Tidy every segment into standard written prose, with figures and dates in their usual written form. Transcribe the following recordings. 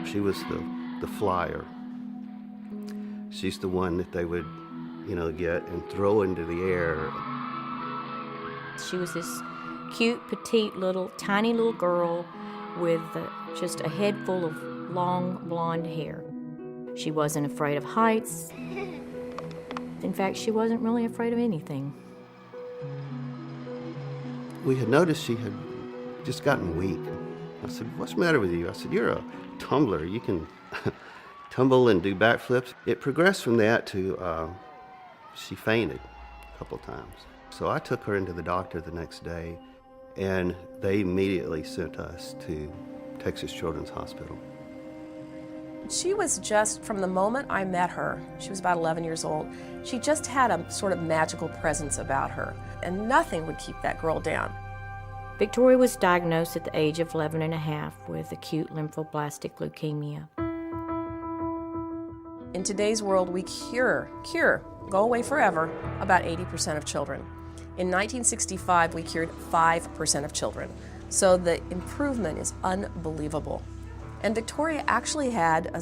She was the flyer. She's the one that they would, get and throw into the air. She was this cute, petite, tiny little girl with just a head full of long blonde hair. She wasn't afraid of heights. In fact, she wasn't really afraid of anything. We had noticed she had just gotten weak. I said, "What's the matter with you?" I said, "You're a tumbler. You can tumble and do backflips." It progressed from that to she fainted a couple times. So I took her into the doctor the next day, and they immediately sent us to Texas Children's Hospital. She was just, from the moment I met her, she was about 11 years old, she just had a sort of magical presence about her, and nothing would keep that girl down. Victoria was diagnosed at the age of 11 and a half with acute lymphoblastic leukemia. In today's world, we cure, go away forever, about 80% of children. In 1965, we cured 5% of children. So the improvement is unbelievable. And Victoria actually had a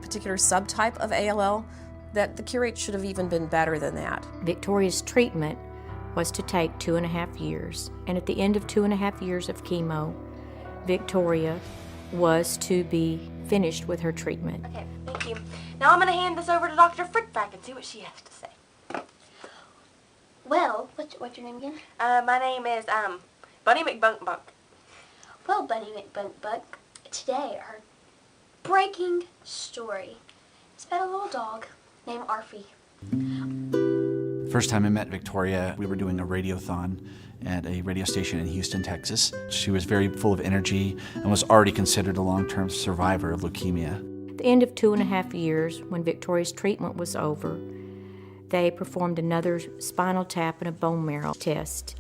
particular subtype of ALL that the cure rate should have even been better than that. Victoria's treatment was to take 2.5 years. And at the end of 2.5 years of chemo, Victoria was to be finished with her treatment. Okay, thank you. Now I'm going to hand this over to Dr. Frickback and see what she has to say. Well, what's your name again? My name is Bunny McBunkbuck. Well, Bunny McBunkbuck, today our breaking story is about a little dog named Arfie. First time I met Victoria, we were doing a radiothon at a radio station in Houston, Texas. She was very full of energy and was already considered a long-term survivor of leukemia. At the end of 2.5 years, when Victoria's treatment was over, they performed another spinal tap and a bone marrow test.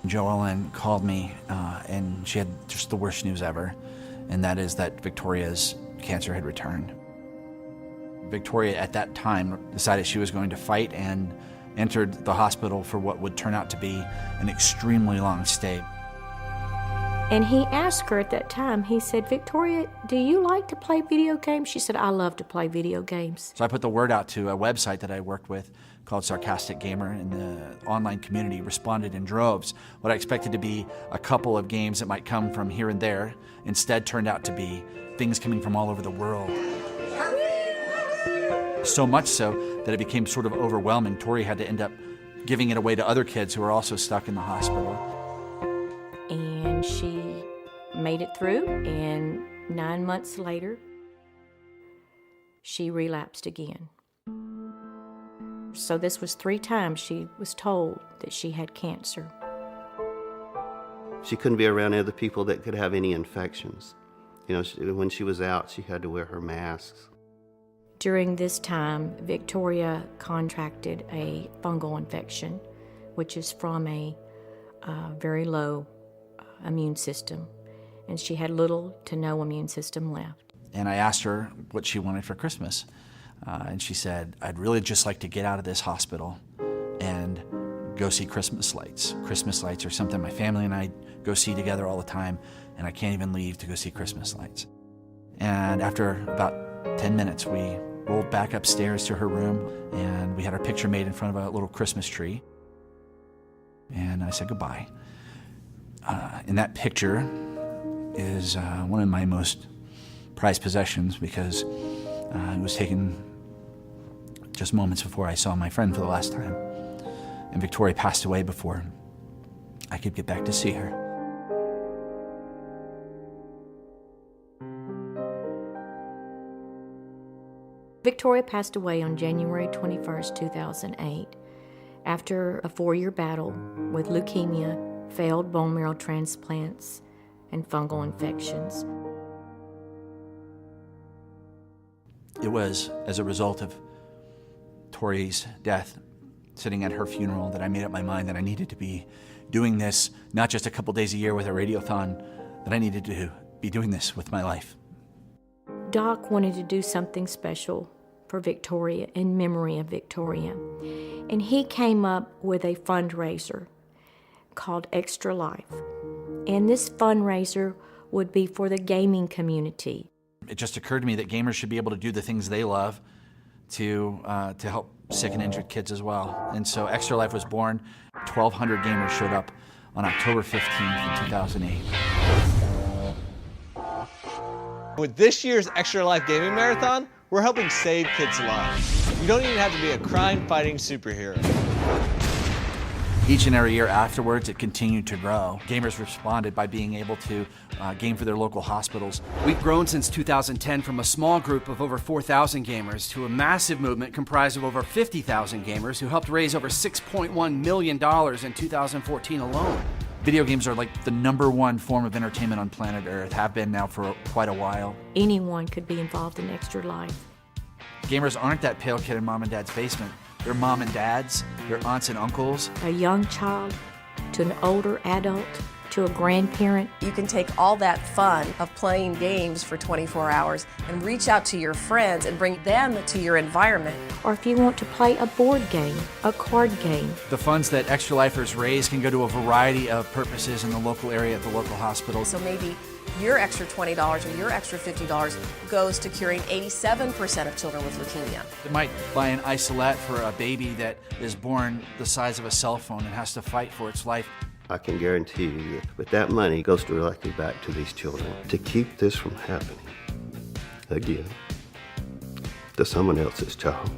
Joellen called me and she had just the worst news ever, and that is that Victoria's cancer had returned. Victoria at that time decided she was going to fight and entered the hospital for what would turn out to be an extremely long stay. And he asked her at that time, he said, "Victoria, do you like to play video games?" She said, "I love to play video games." So I put the word out to a website that I worked with called Sarcastic Gamer, and the online community responded in droves. What I expected to be a couple of games that might come from here and there instead turned out to be things coming from all over the world. So much so that it became sort of overwhelming. Tori had to end up giving it away to other kids who were also stuck in the hospital. And she made it through, and 9 months later, she relapsed again. So this was 3 times she was told that she had cancer. She couldn't be around other people that could have any infections. When she was out, she had to wear her masks. During this time, Victoria contracted a fungal infection, which is from a very low immune system, and she had little to no immune system left. And I asked her what she wanted for Christmas, and she said, "I'd really just like to get out of this hospital and go see Christmas lights. Christmas lights are something my family and I go see together all the time, and I can't even leave to go see Christmas lights." And after about 10 minutes, we rolled back upstairs to her room, and we had our picture made in front of a little Christmas tree. And I said goodbye. In that picture is one of my most prized possessions, because it was taken just moments before I saw my friend for the last time. And Victoria passed away before I could get back to see her. Victoria passed away on January 21st, 2008, after a 4-year battle with leukemia, failed bone marrow transplants, and fungal infections. It was as a result of Tori's death, sitting at her funeral, that I made up my mind that I needed to be doing this, not just a couple days a year with a radiothon, that I needed to be doing this with my life. Doc wanted to do something special for Victoria, in memory of Victoria. And he came up with a fundraiser called Extra Life. And this fundraiser would be for the gaming community. It just occurred to me that gamers should be able to do the things they love to help sick and injured kids as well. And so Extra Life was born. 1,200 gamers showed up on October 15th in 2008. With this year's Extra Life Gaming Marathon, we're helping save kids' lives. You don't even have to be a crime-fighting superhero. Each and every year afterwards, it continued to grow. Gamers responded by being able to game for their local hospitals. We've grown since 2010 from a small group of over 4,000 gamers to a massive movement comprised of over 50,000 gamers who helped raise over $6.1 million in 2014 alone. Video games are like the #1 form of entertainment on planet Earth, have been now for quite a while. Anyone could be involved in Extra Life. Gamers aren't that pale kid in mom and dad's basement. They're mom and dads, they're aunts and uncles. A young child to an older adult to a grandparent. You can take all that fun of playing games for 24 hours and reach out to your friends and bring them to your environment. Or if you want to play a board game, a card game. The funds that Extra Lifers raise can go to a variety of purposes in the local area at the local hospital. So maybe your extra $20 or your extra $50 goes to curing 87% of children with leukemia. They might buy an isolette for a baby that is born the size of a cell phone and has to fight for its life. I can guarantee you that with that money goes directly back to these children to keep this from happening again to someone else's child.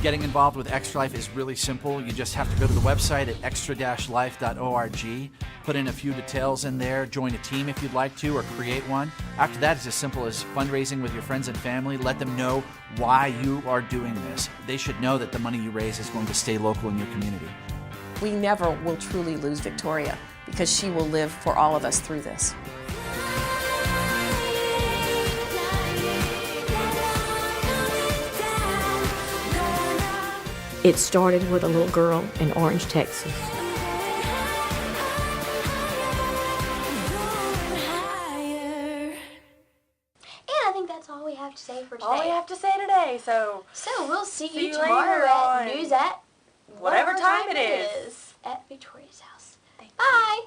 Getting involved with Extra Life is really simple. You just have to go to the website at extra-life.org, put in a few details in there, join a team if you'd like to, or create one. After that, it's as simple as fundraising with your friends and family. Let them know why you are doing this. They should know that the money you raise is going to stay local in your community. We never will truly lose Victoria because she will live for all of us through this. It started with a little girl in Orange, Texas. And I think that's all we have to say for today. All we have to say today, so So we'll see See you you tomorrow later at on News at whatever time it is. at Victoria's house. Bye.